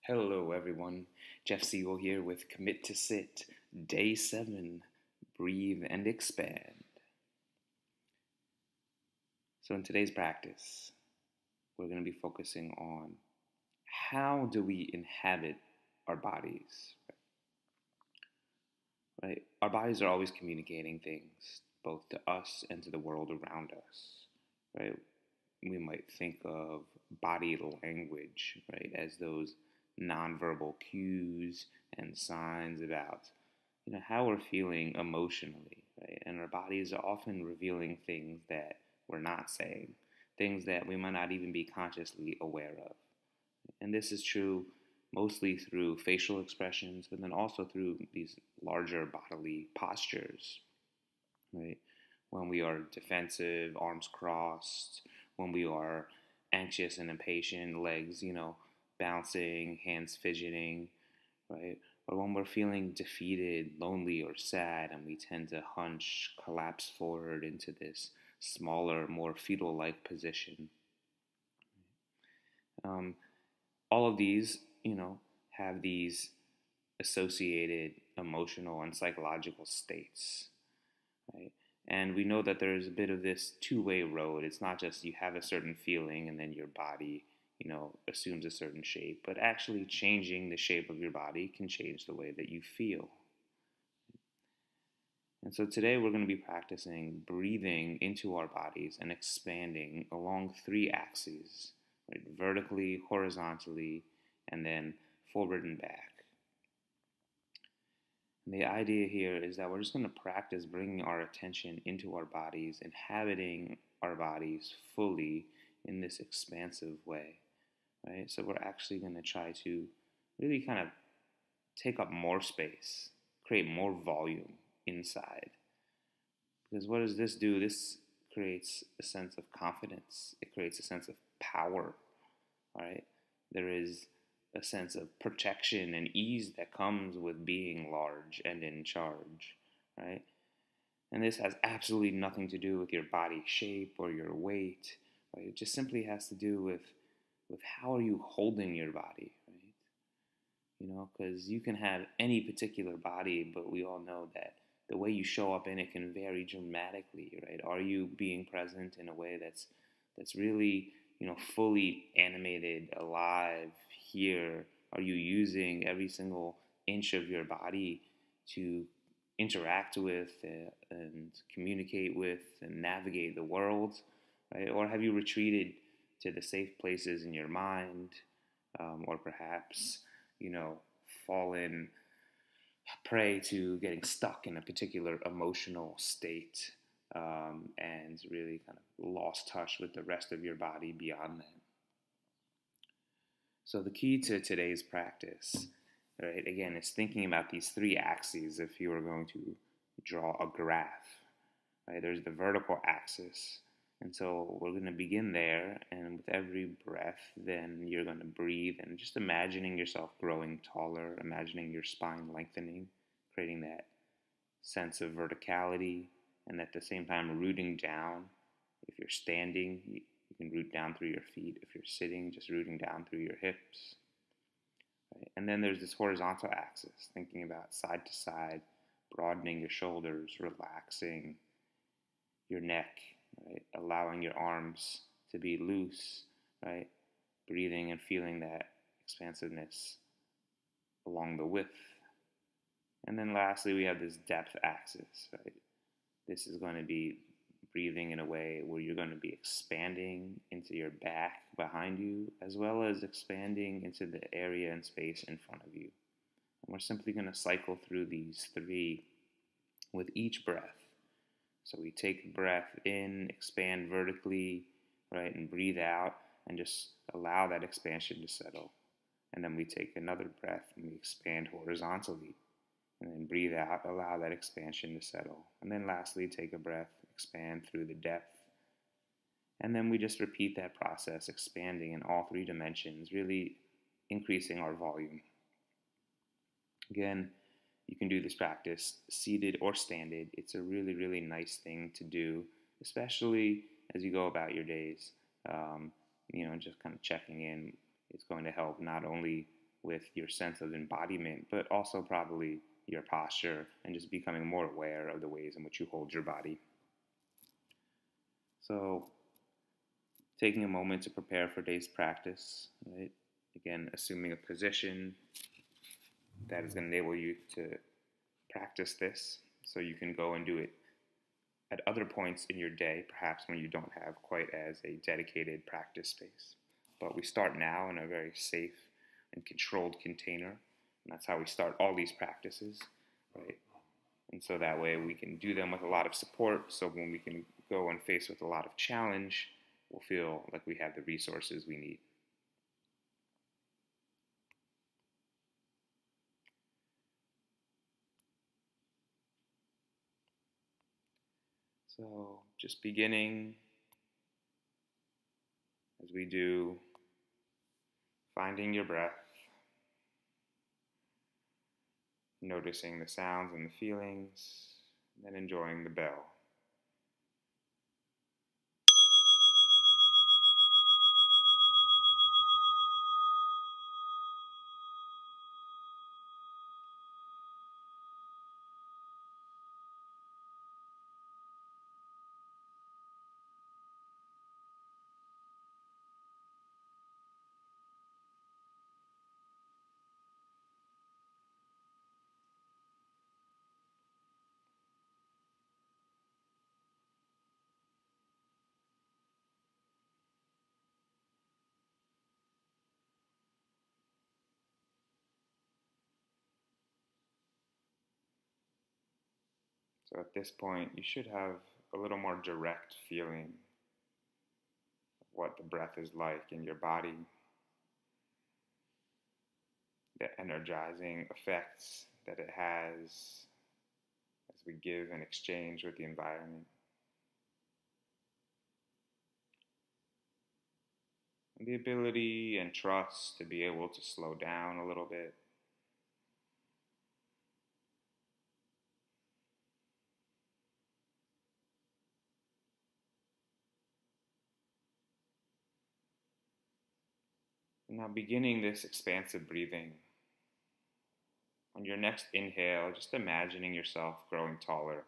Hello, everyone. Jeff Siegel here with Commit to Sit, Day 7, Breathe and Expand. So, in today's practice, we're going to be focusing on how do we inhabit our bodies, right? Our bodies are always communicating things, both to us and to the world around us, right? We might think of body language, right, as those nonverbal cues and signs about how we're feeling emotionally, right? And our bodies are often revealing things that we're not saying, things that we might not even be consciously aware of. And this is true mostly through facial expressions, but then also through these larger bodily postures, right? When we are defensive, arms crossed, when we are anxious and impatient, legs, bouncing, hands fidgeting, right? Or when we're feeling defeated, lonely, or sad, and we tend to hunch, collapse forward into this smaller, more fetal like position. Um, all of these, have these associated emotional and psychological states, right? And we know that there's a bit of this two-way road. It's not just you have a certain feeling and then your body, assumes a certain shape, but actually changing the shape of your body can change the way that you feel. And so today we're going to be practicing breathing into our bodies and expanding along three axes, right? Vertically, horizontally, and then forward and back. And the idea here is that we're just going to practice bringing our attention into our bodies, inhabiting our bodies fully in this expansive way, right? So we're actually going to try to really kind of take up more space, create more volume inside. Because what does this do? This creates a sense of confidence. It creates a sense of power, right? There is a sense of protection and ease that comes with being large and in charge, right? And this has absolutely nothing to do with your body shape or your weight, right? It just simply has to do with how are you holding your body, right? Because you can have any particular body, but we all know that the way you show up in it can vary dramatically, right? Are you being present in a way that's really, fully animated, alive, here? Are you using every single inch of your body to interact with and communicate with and navigate the world, right? Or have you retreated to the safe places in your mind, or perhaps, fallen prey to getting stuck in a particular emotional state, and really kind of lost touch with the rest of your body beyond that. So the key to today's practice, right, again, is thinking about these three axes if you were going to draw a graph, right? There's the vertical axis. And so we're going to begin there, and with every breath, then you're going to breathe and just imagining yourself growing taller, imagining your spine lengthening, creating that sense of verticality, and at the same time rooting down. If you're standing, you can root down through your feet. If you're sitting, just rooting down through your hips. Right? And then there's this horizontal axis, thinking about side to side, broadening your shoulders, relaxing your neck, right? Allowing your arms to be loose, right? Breathing and feeling that expansiveness along the width. And then lastly, we have this depth axis, right? This is going to be breathing in a way where you're going to be expanding into your back behind you, as well as expanding into the area and space in front of you. And we're simply going to cycle through these three with each breath. So we take a breath in, expand vertically, right, and breathe out, and just allow that expansion to settle. And then we take another breath and we expand horizontally, and then breathe out, allow that expansion to settle. And then lastly, take a breath, expand through the depth. And then we just repeat that process, expanding in all three dimensions, really increasing our volume. Again, you can do this practice seated or standing. It's a really, really nice thing to do, especially as you go about your days. Just kind of checking in. It's going to help not only with your sense of embodiment, but also probably your posture and just becoming more aware of the ways in which you hold your body. So, taking a moment to prepare for day's practice, right? Again, assuming a position that is going to enable you to practice this so you can go and do it at other points in your day, perhaps when you don't have quite as a dedicated practice space. But we start now in a very safe and controlled container, and that's how we start all these practices, right? And so that way we can do them with a lot of support, so when we can go and face with a lot of challenge, we'll feel like we have the resources we need. So just beginning, as we do, finding your breath, noticing the sounds and the feelings, and then enjoying the bell. So at this point, you should have a little more direct feeling of what the breath is like in your body, the energizing effects that it has as we give and exchange with the environment. And the ability and trust to be able to slow down a little bit. And now beginning this expansive breathing. On your next inhale, just imagining yourself growing taller.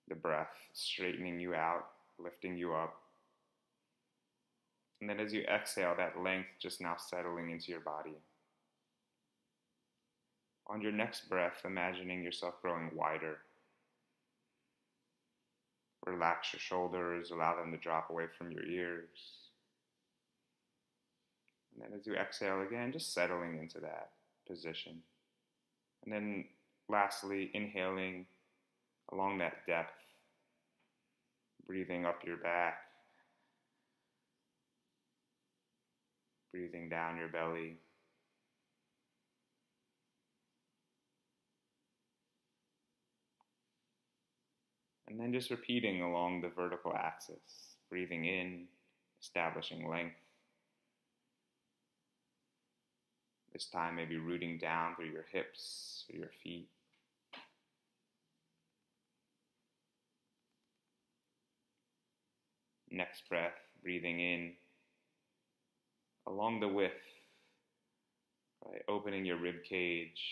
The breath straightening you out, lifting you up. And then as you exhale, that length just now settling into your body. On your next breath, imagining yourself growing wider. Relax your shoulders, allow them to drop away from your ears. And then as you exhale again, just settling into that position. And then lastly, inhaling along that depth, breathing up your back, breathing down your belly. And then just repeating along the vertical axis, breathing in, establishing length. This time maybe rooting down through your hips or your feet. Next breath, breathing in along the width, right? Opening your rib cage,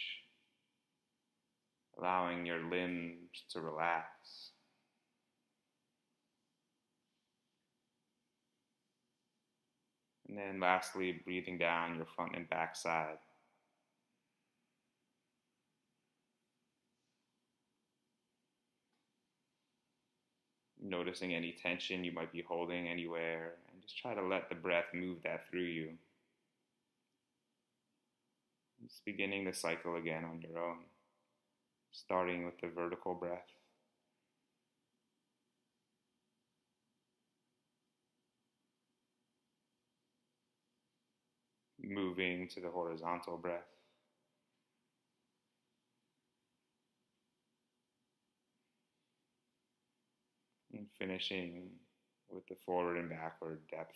allowing your limbs to relax. And then lastly, breathing down your front and back side. Noticing any tension you might be holding anywhere, and just try to let the breath move that through you. Just beginning the cycle again on your own, starting with the vertical breath. Moving to the horizontal breath. And finishing with the forward and backward depth.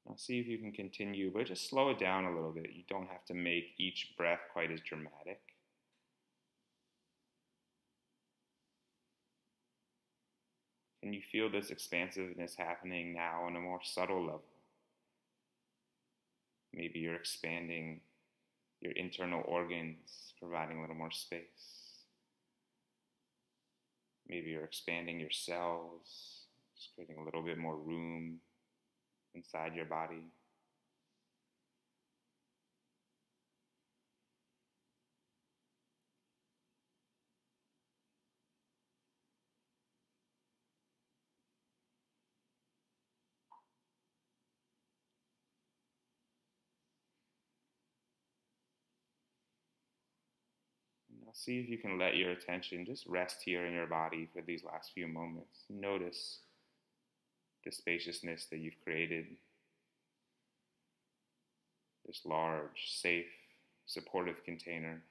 Now See if you can continue, but just slow it down a little bit. You don't have to make each breath quite as dramatic. Can you feel this expansiveness happening now on a more subtle level? Maybe you're expanding your internal organs, providing a little more space. Maybe you're expanding your cells, just creating a little bit more room inside your body. Now see if you can let your attention just rest here in your body for these last few moments. Notice the spaciousness that you've created, this large, safe, supportive container.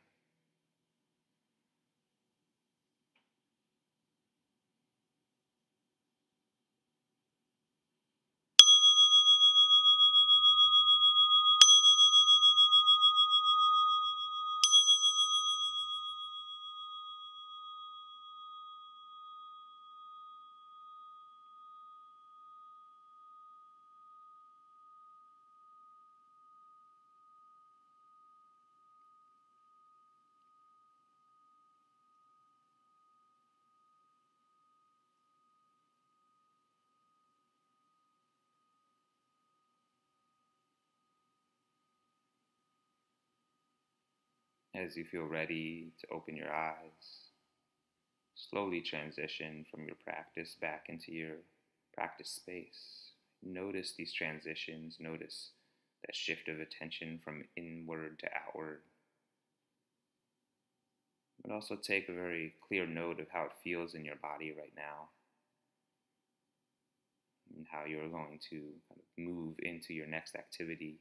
As you feel ready to open your eyes, slowly transition from your practice back into your practice space. Notice these transitions, notice that shift of attention from inward to outward. But also take a very clear note of how it feels in your body right now and how you're going to kind of move into your next activity.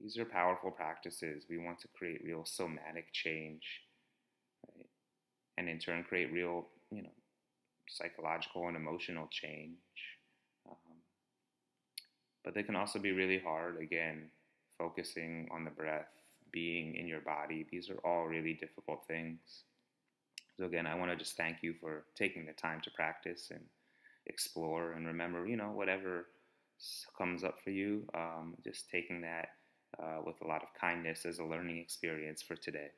These are powerful practices. We want to create real somatic change, right? And in turn create real, psychological and emotional change. But they can also be really hard. Again, focusing on the breath, being in your body, these are all really difficult things. So again, I want to just thank you for taking the time to practice and explore, and remember, whatever comes up for you, just taking that with a lot of kindness as a learning experience for today.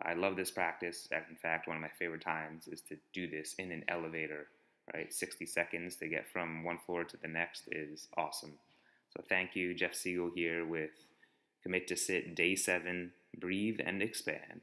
I love this practice. In fact, one of my favorite times is to do this in an elevator, right? 60 seconds to get from one floor to the next is awesome. So thank you, Jeff Siegel here with Commit to Sit Day 7, Breathe and Expand.